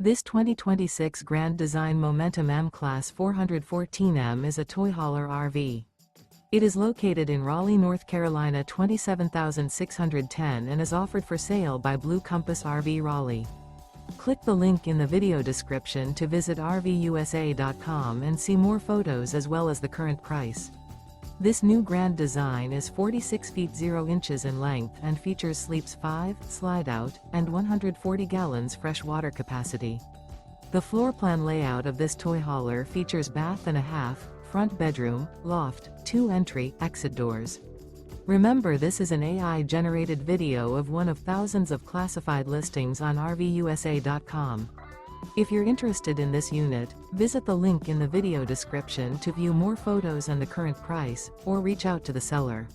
This 2026 Grand Design Momentum M-Class 414M is a toy hauler RV. It is located in Raleigh, North Carolina 27610 and is offered for sale by Blue Compass RV Raleigh. Click the link in the video description to visit RVUSA.com and see more photos as well as the current price. This new grand design is 46 feet 0 inches in length and features sleeps 5, slide-out, and 140 gallons fresh water capacity. The floor plan layout of this toy hauler features bath and a half, front bedroom, loft, 2 entry/exit doors. Remember, this is an AI-generated video of one of thousands of classified listings on RVUSA.com. If you're interested in this unit, visit the link in the video description to view more photos and the current price, or reach out to the seller.